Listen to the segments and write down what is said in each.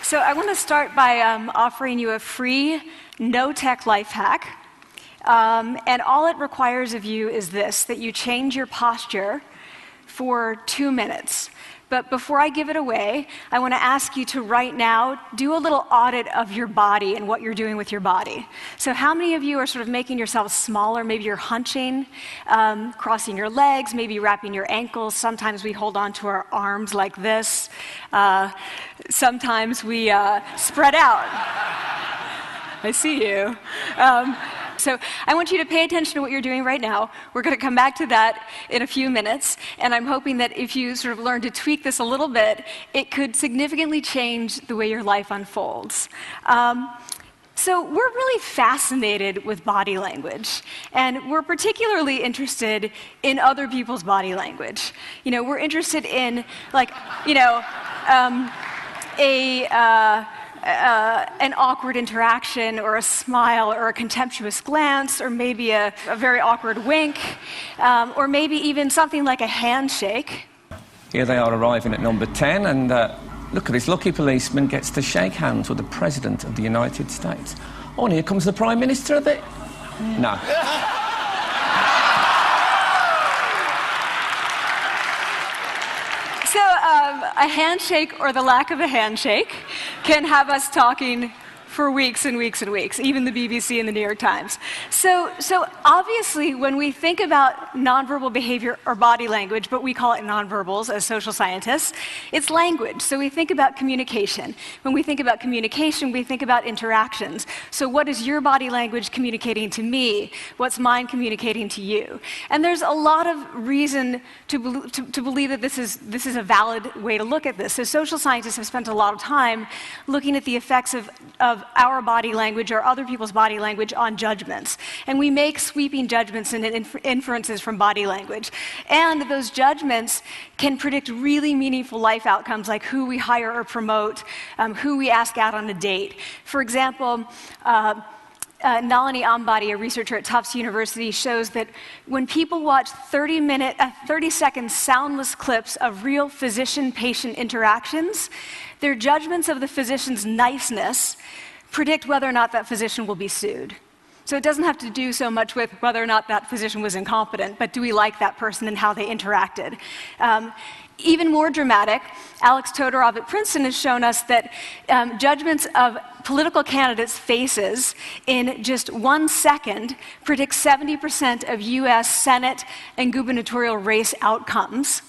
So I want to start by offering you a free, no-tech life hack. And all it requires of you is this, that you change your posture for 2 minutes. But before I give it away, I want to ask you to right now do a little audit of your body and what you're doing with your body. So how many of you are sort of making yourselves smaller? Maybe you're hunching, crossing your legs, maybe wrapping your ankles. Sometimes we hold on to our arms like this. Sometimes we spread out. I see you. So I want you to pay attention to what you're doing right now. We're going to come back to that in a few minutes, and I'm hoping that if you sort of learn to tweak this a little bit, it could significantly change the way your life unfolds. So we're really fascinated with body language, and we're particularly interested in other people's body language. You know, we're interested in, like, you know, an awkward interaction, or a smile, or a contemptuous glance, or maybe a very awkward wink, or maybe even something like a handshake. Here they are arriving at number 10, and look at this lucky policeman gets to shake hands with the President of the United States. Oh, and here comes the Prime Minister of it. No. So a handshake, or the lack of a handshake, can have us talking for weeks and weeks and weeks, even the BBC and the New York Times. So obviously, when we think about nonverbal behavior or body language, but we call it nonverbals as social scientists, it's language. So we think about communication. When we think about communication, we think about interactions. So what is your body language communicating to me? What's mine communicating to you? And there's a lot of reason to believe that this is a valid way to look at this. So social scientists have spent a lot of time looking at the effects of our body language or other people's body language on judgments. And we make sweeping judgments and inferences from body language. And those judgments can predict really meaningful life outcomes, like who we hire or promote, who we ask out on a date. For example, Nalini Ambady, a researcher at Tufts University, shows that when people watch 30-second soundless clips of real physician-patient interactions, their judgments of the physician's niceness predict whether or not that physician will be sued. So it doesn't have to do so much with whether or not that physician was incompetent, but do we like that person and how they interacted? Even more dramatic, Alex Todorov at Princeton has shown us that judgments of political candidates' faces in just 1 second predict 70% of US Senate and gubernatorial race outcomes.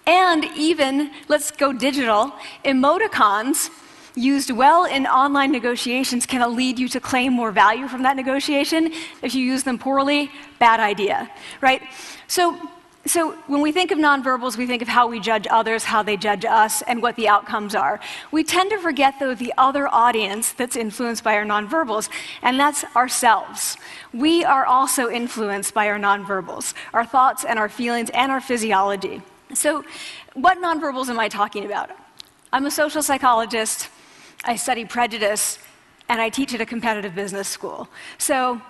And even, let's go digital, emoticons used well in online negotiations can lead you to claim more value from that negotiation. If you use them poorly, bad idea, right? So when we think of nonverbals, we think of how we judge others, how they judge us, and what the outcomes are. We tend to forget, though, the other audience that's influenced by our nonverbals, and that's ourselves. We are also influenced by our nonverbals, our thoughts and our feelings and our physiology. So what nonverbals am I talking about? I'm a social psychologist. I study prejudice, and I teach at a competitive business school. So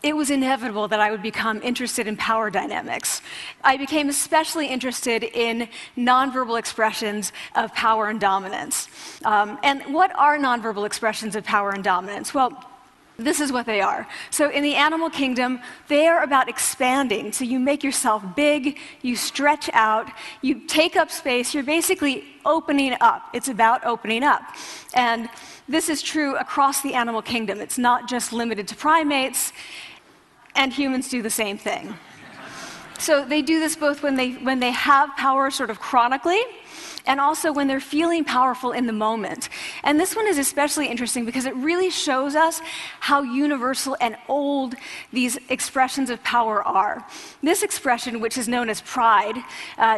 it was inevitable that I would become interested in power dynamics. I became especially interested in nonverbal expressions of power and dominance. And what are nonverbal expressions of power and dominance? Well, this is what they are. So in the animal kingdom, they are about expanding. So you make yourself big, you stretch out, you take up space, you're basically opening up. It's about opening up. And this is true across the animal kingdom. It's not just limited to primates, and humans do the same thing. So they do this both when they have power sort of chronically, and also when they're feeling powerful in the moment. And this one is especially interesting because it really shows us how universal and old these expressions of power are. This expression, which is known as pride,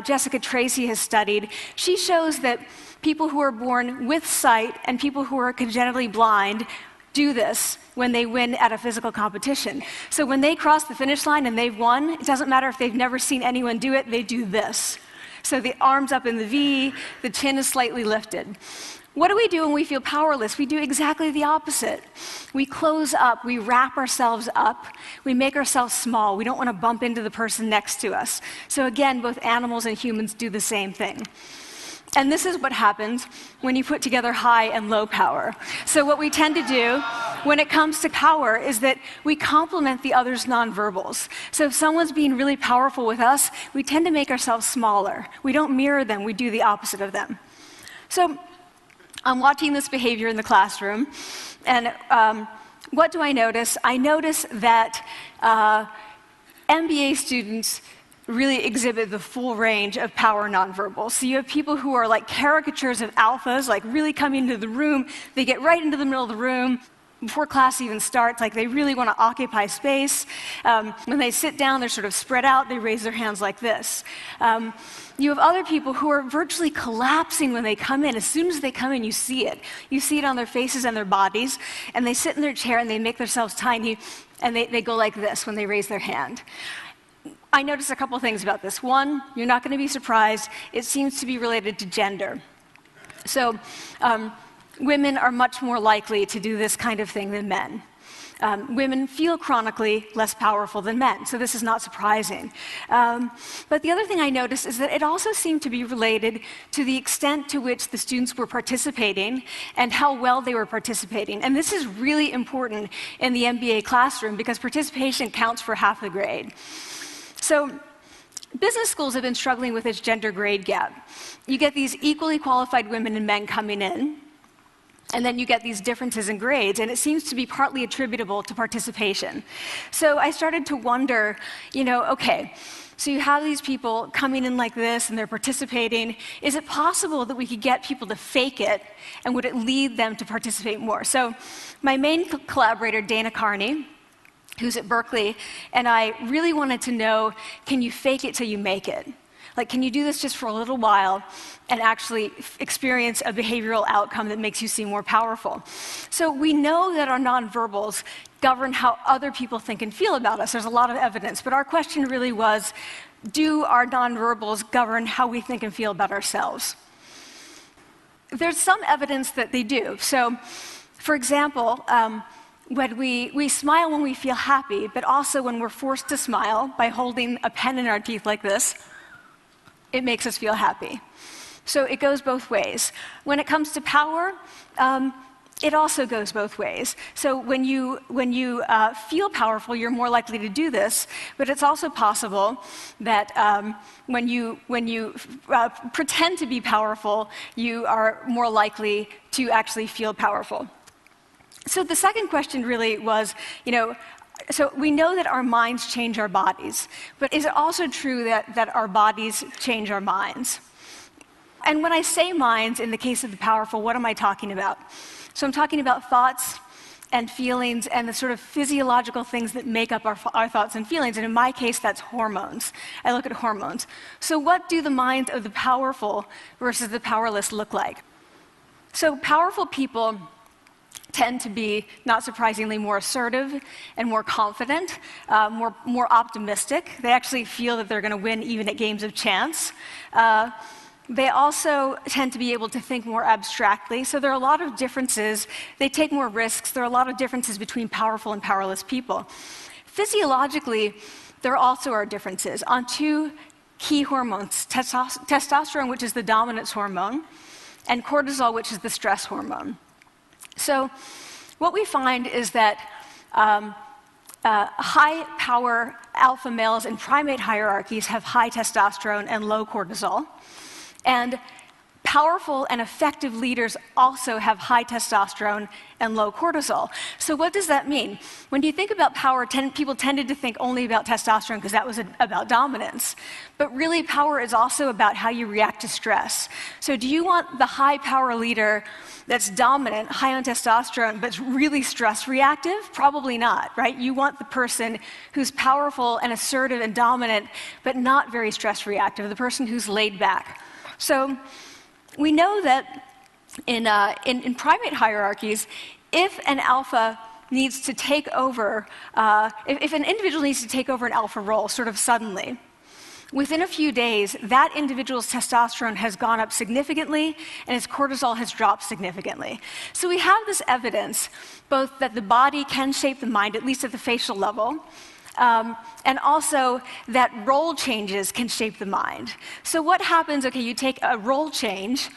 Jessica Tracy has studied, she shows that people who are born with sight and people who are congenitally blind do this when they win at a physical competition. So when they cross the finish line and they've won, it doesn't matter if they've never seen anyone do it, they do this. So the arms up in the V, the chin is slightly lifted. What do we do when we feel powerless? We do exactly the opposite. We close up, we wrap ourselves up, we make ourselves small. We don't want to bump into the person next to us. So again, both animals and humans do the same thing. And this is what happens when you put together high and low power. So what we tend to do when it comes to power is that we complement the other's nonverbals. So if someone's being really powerful with us, we tend to make ourselves smaller. We don't mirror them, we do the opposite of them. So I'm watching this behavior in the classroom, and what do I notice? I notice that MBA students really exhibit the full range of power nonverbals. So you have people who are like caricatures of alphas, like really coming into the room. They get right into the middle of the room before class even starts, like they really want to occupy space. When they sit down, they're sort of spread out. They raise their hands like this. You have other people who are virtually collapsing when they come in. As soon as they come in, you see it. You see it on their faces and their bodies, and they sit in their chair and they make themselves tiny, and they go like this when they raise their hand. I noticed a couple things about this. One, you're not going to be surprised. It seems to be related to gender. So women are much more likely to do this kind of thing than men. Women feel chronically less powerful than men, so this is not surprising. But the other thing I noticed is that it also seemed to be related to the extent to which the students were participating and how well they were participating. And this is really important in the MBA classroom because participation counts for half the grade. So business schools have been struggling with this gender grade gap. You get these equally qualified women and men coming in, and then you get these differences in grades, and it seems to be partly attributable to participation. So I started to wonder, okay, so you have these people coming in like this, and they're participating. Is it possible that we could get people to fake it, and would it lead them to participate more? So my main collaborator, Dana Carney, who's at Berkeley, and I really wanted to know, can you fake it till you make it? Like, can you do this just for a little while and actually experience a behavioral outcome that makes you seem more powerful? So we know that our nonverbals govern how other people think and feel about us. There's a lot of evidence, but our question really was, do our nonverbals govern how we think and feel about ourselves? There's some evidence that they do. So, for example, when we smile when we feel happy, but also when we're forced to smile by holding a pen in our teeth like this, it makes us feel happy. So it goes both ways. When it comes to power, it also goes both ways. So when you feel powerful, you're more likely to do this, but it's also possible that when you pretend to be powerful, you are more likely to actually feel powerful. So the second question really was, so we know that our minds change our bodies, but is it also true that our bodies change our minds? And when I say minds, in the case of the powerful, what am I talking about? So I'm talking about thoughts and feelings and the sort of physiological things that make up our thoughts and feelings. And in my case, that's hormones. I look at hormones. So what do the minds of the powerful versus the powerless look like? So powerful people tend to be, not surprisingly, more assertive and more confident, more optimistic. They actually feel that they're going to win even at games of chance. They also tend to be able to think more abstractly. So there are a lot of differences. They take more risks. There are a lot of differences between powerful and powerless people. Physiologically, there also are differences on two key hormones, testosterone, which is the dominance hormone, and cortisol, which is the stress hormone. So what we find is that high-power alpha males in primate hierarchies have high testosterone and low cortisol. And powerful and effective leaders also have high testosterone and low cortisol. So what does that mean? When you think about power, people tended to think only about testosterone because that was about dominance. But really, power is also about how you react to stress. So do you want the high-power leader that's dominant, high on testosterone, but really stress reactive? Probably not, right? You want the person who's powerful and assertive and dominant, but not very stress reactive, the person who's laid back. So we know that in primate hierarchies, if an alpha needs to take over, if an individual needs to take over an alpha role sort of suddenly, within a few days, that individual's testosterone has gone up significantly and his cortisol has dropped significantly. So we have this evidence, both that the body can shape the mind, at least at the facial level, and also that role changes can shape the mind. So what happens, okay, you take a role change,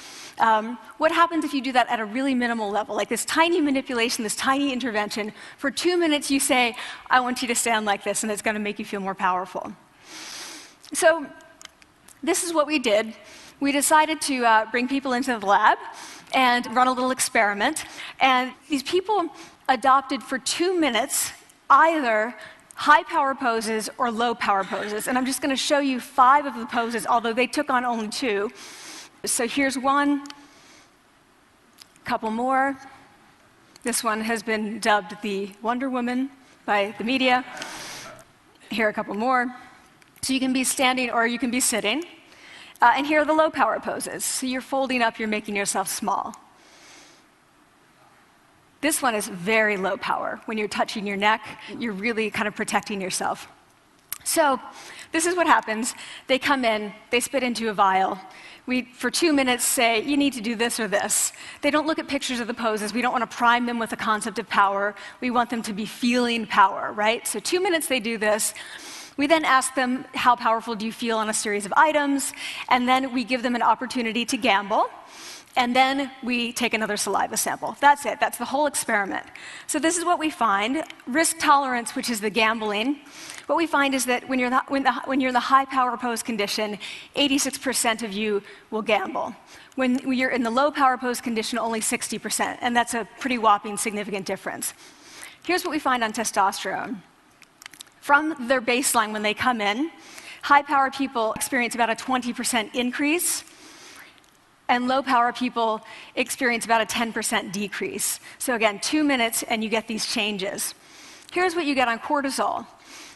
what happens if you do that at a really minimal level, like this tiny manipulation, this tiny intervention? For 2 minutes you say, I want you to stand like this, and it's going to make you feel more powerful. So this is what we did. We decided to bring people into the lab and run a little experiment. And these people adopted for 2 minutes either high power poses or low power poses. And I'm just going to show you 5 of the poses, although they took on only 2. So here's one, a couple more. This one has been dubbed the Wonder Woman by the media. Here are a couple more. So you can be standing or you can be sitting. And here are the low power poses. So you're folding up, you're making yourself small. This one is very low power. When you're touching your neck, you're really kind of protecting yourself. So this is what happens. They come in, they spit into a vial. We, for 2 minutes, say, you need to do this or this. They don't look at pictures of the poses. We don't want to prime them with the concept of power. We want them to be feeling power, right? So 2 minutes they do this. We then ask them, how powerful do you feel on a series of items? And then we give them an opportunity to gamble. And then we take another saliva sample. That's it. That's the whole experiment. So this is what we find. Risk tolerance, which is the gambling. What we find is that when you're in the high power pose condition, 86% of you will gamble. When you're in the low power pose condition, only 60%. And that's a pretty whopping significant difference. Here's what we find on testosterone. From their baseline when they come in, high power people experience about a 20% increase, and low power people experience about a 10% decrease. So again, 2 minutes and you get these changes. Here's what you get on cortisol.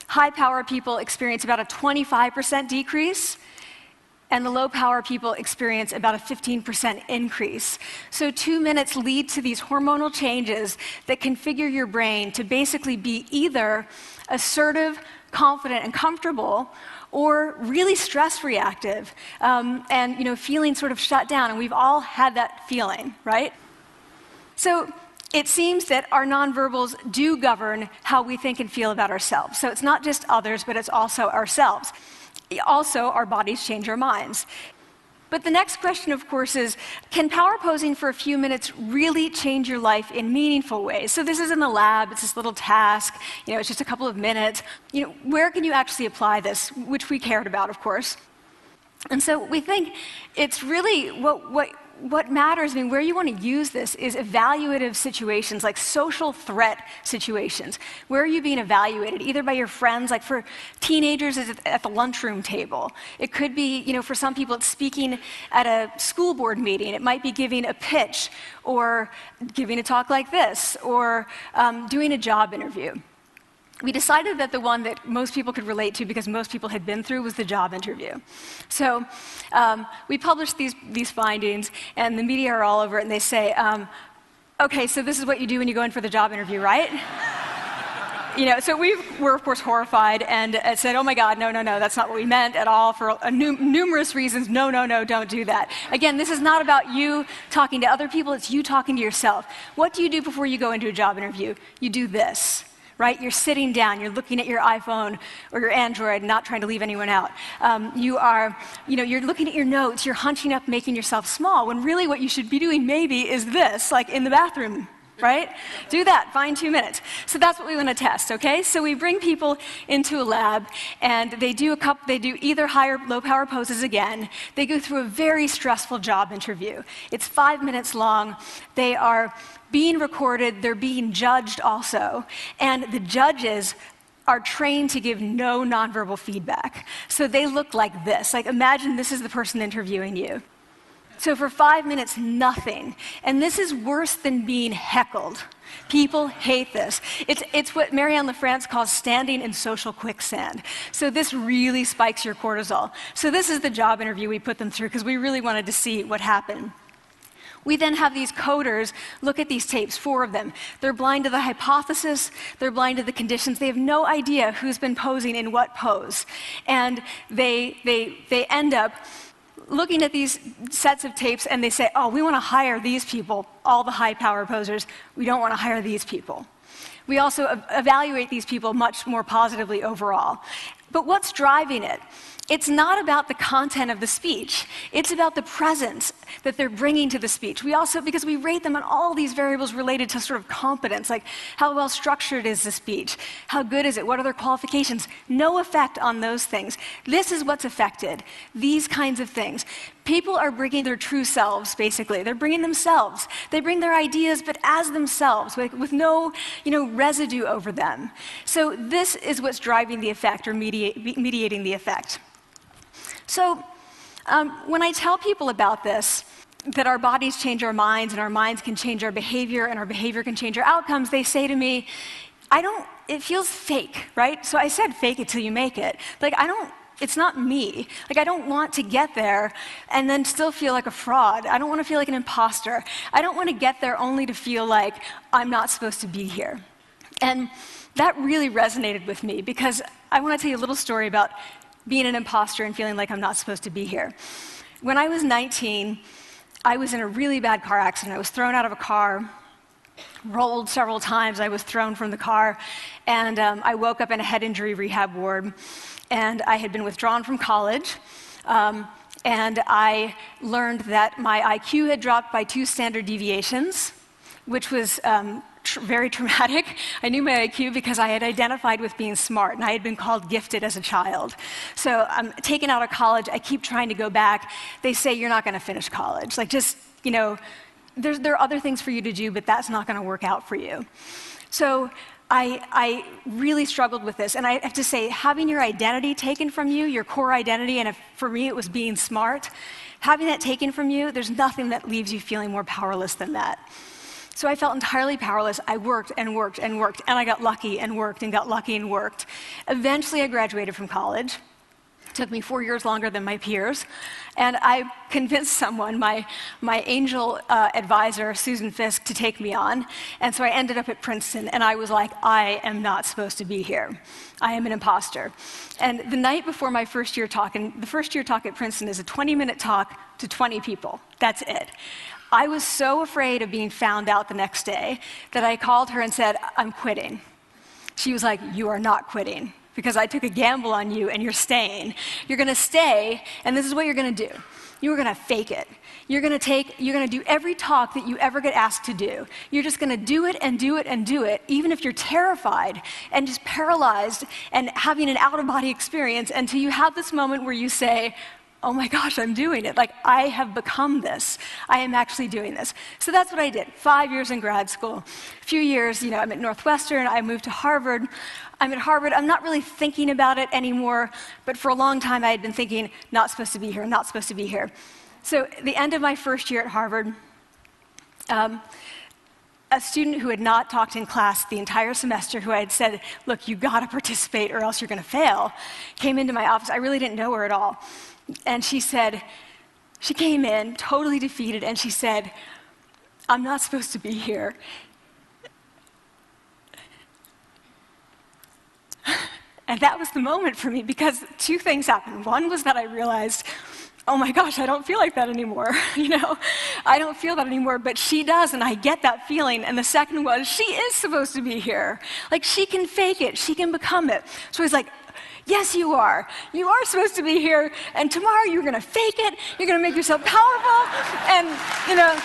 High power people experience about a 25% decrease, and the low power people experience about a 15% increase. So 2 minutes lead to these hormonal changes that configure your brain to basically be either assertive, confident, and comfortable, or really stress reactive, and feeling sort of shut down. And we've all had that feeling, right? So it seems that our nonverbals do govern how we think and feel about ourselves. So it's not just others, but it's also ourselves. Also, our bodies change our minds. But the next question, of course, is, can power posing for a few minutes really change your life in meaningful ways? So this is in the lab, it's this little task, it's just a couple of minutes. Where can you actually apply this, which we cared about, of course. And so we think it's really what matters, where you want to use this is evaluative situations, like social threat situations. Where are you being evaluated? Either by your friends, like for teenagers, it's at the lunchroom table. It could be, for some people, it's speaking at a school board meeting. It might be giving a pitch, or giving a talk like this, or doing a job interview. We decided that the one that most people could relate to, because most people had been through, was the job interview. So we published these findings, and the media are all over it, and they say, okay, so this is what you do when you go in for the job interview, right? So we were, of course, horrified, and said, oh my God, no, that's not what we meant at all, for numerous reasons. No, don't do that. Again, this is not about you talking to other people, it's you talking to yourself. What do you do before you go into a job interview? You do this. Right? You're sitting down, you're looking at your iPhone or your Android, not trying to leave anyone out. You're looking at your notes, you're hunching up, making yourself small, when really what you should be doing maybe is this, like in the bathroom, right? Do that, find 2 minutes. So that's what we want to test, okay? So we bring people into a lab, and they do either high or low power poses again. They go through a very stressful job interview. It's 5 minutes long. They are being recorded, they're being judged also, and the judges are trained to give no nonverbal feedback. So they look like this. Like, imagine this is the person interviewing you. So for 5 minutes, nothing. And this is worse than being heckled. People hate this. It's what Marianne LaFrance calls standing in social quicksand. So this really spikes your cortisol. So this is the job interview we put them through, because we really wanted to see what happened. We then have these coders look at these tapes, 4 of them. They're blind to the hypothesis, they're blind to the conditions. They have no idea who's been posing in what pose. And they end up looking at these sets of tapes and they say, oh, we want to hire these people, all the high power posers. We don't want to hire these people. We also evaluate these people much more positively overall. But what's driving it? It's not about the content of the speech. It's about the presence that they're bringing to the speech. We also, because we rate them on all these variables related to sort of competence, like how well structured is the speech? How good is it? What are their qualifications? No effect on those things. This is what's affected, these kinds of things. People are bringing their true selves, basically. They're bringing themselves. They bring their ideas, but as themselves, with no residue over them. So this is what's driving the effect or mediating the effect. So when I tell people about this, that our bodies change our minds and our minds can change our behavior and our behavior can change our outcomes, they say to me, it feels fake, right? So I said fake it till you make it. Like, it's not me. Like, I don't want to get there and then still feel like a fraud. I don't want to feel like an imposter. I don't want to get there only to feel like I'm not supposed to be here. And that really resonated with me because I want to tell you a little story about being an imposter and feeling like I'm not supposed to be here. When I was 19, I was in a really bad car accident. I was thrown out of a car, rolled several times. I was thrown from the car, and I woke up in a head injury rehab ward. And I had been withdrawn from college, and I learned that my IQ had dropped by 2 standard deviations, which was very traumatic. I knew my IQ because I had identified with being smart, and I had been called gifted as a child. So I'm taken out of college. I keep trying to go back. They say, you're not going to finish college. Like, just, there are other things for you to do, but that's not going to work out for you. So I really struggled with this. And I have to say, having your identity taken from you, your core identity, and for me it was being smart, having that taken from you, there's nothing that leaves you feeling more powerless than that. So I felt entirely powerless. I worked and worked and worked, and I got lucky and worked and got lucky and worked. Eventually I graduated from college. It took me 4 years longer than my peers. And I convinced someone, my angel advisor, Susan Fisk, to take me on. And so I ended up at Princeton, and I was like, I am not supposed to be here. I am an imposter. And the night before my first year talk, and the first year talk at Princeton is a 20-minute talk to 20 people. That's it. I was so afraid of being found out the next day that I called her and said, I'm quitting. She was like, you are not quitting, because I took a gamble on you and you're staying. You're going to stay, and this is what you're going to do. You're going to fake it. You're going to do every talk that you ever get asked to do. You're just going to do it and do it and do it, even if you're terrified and just paralyzed and having an out-of-body experience until you have this moment where you say, oh my gosh, I'm doing it. Like, I have become this. I am actually doing this. So that's what I did. 5 years in grad school. A few years, I'm at Northwestern. I moved to Harvard. I'm at Harvard. I'm not really thinking about it anymore, but for a long time I had been thinking, not supposed to be here, not supposed to be here. So at the end of my first year at Harvard, a student who had not talked in class the entire semester, who I had said, look, you got to participate or else you're going to fail, came into my office. I really didn't know her at all. And she came in totally defeated, and she said, I'm not supposed to be here. And that was the moment for me, because 2 things happened. One was that I realized, oh my gosh, I don't feel like that anymore. I don't feel that anymore, but she does, and I get that feeling. And the second was, she is supposed to be here. Like, she can fake it, she can become it. So I was like, yes, you are. You are supposed to be here, and tomorrow you're going to fake it, you're going to make yourself powerful, and, you're going to...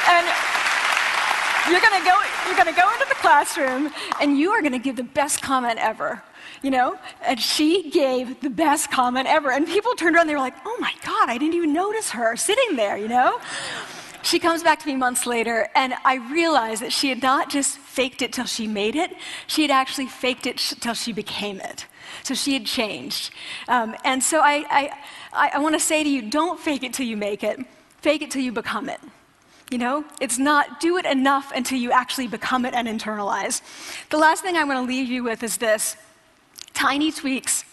and you're going to go into the classroom, and you are going to give the best comment ever, And she gave the best comment ever, and people turned around, and they were like, oh my God, I didn't even notice her sitting there, She comes back to me months later, and I realized that she had not just faked it till she made it, she had actually faked it till she became it. So she had changed. And so I want to say to you, don't fake it till you make it. Fake it till you become it. It's not do it enough until you actually become it and internalize. The last thing I want to leave you with is this. Tiny tweaks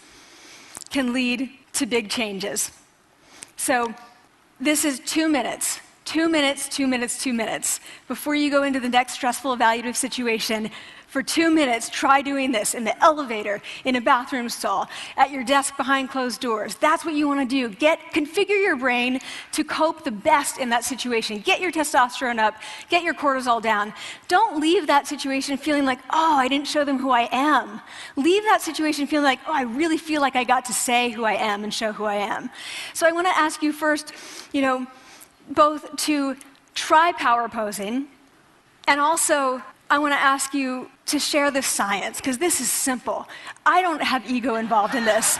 can lead to big changes. So this is 2 minutes. 2 minutes, 2 minutes, 2 minutes. Before you go into the next stressful, evaluative situation, for 2 minutes, try doing this in the elevator, in a bathroom stall, at your desk behind closed doors. That's what you want to do. Configure your brain to cope the best in that situation. Get your testosterone up, get your cortisol down. Don't leave that situation feeling like, oh, I didn't show them who I am. Leave that situation feeling like, oh, I really feel like I got to say who I am and show who I am. So I want to ask you first, both to try power posing, and also I want to ask you to share the science, because this is simple. I don't have ego involved in this.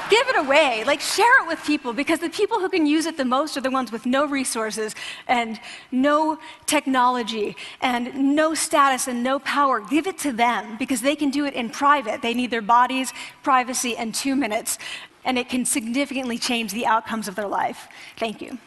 Give it away, share it with people, because the people who can use it the most are the ones with no resources and no technology and no status and no power. Give it to them, because they can do it in private. They need their bodies, privacy, and 2 minutes, and it can significantly change the outcomes of their life. Thank you.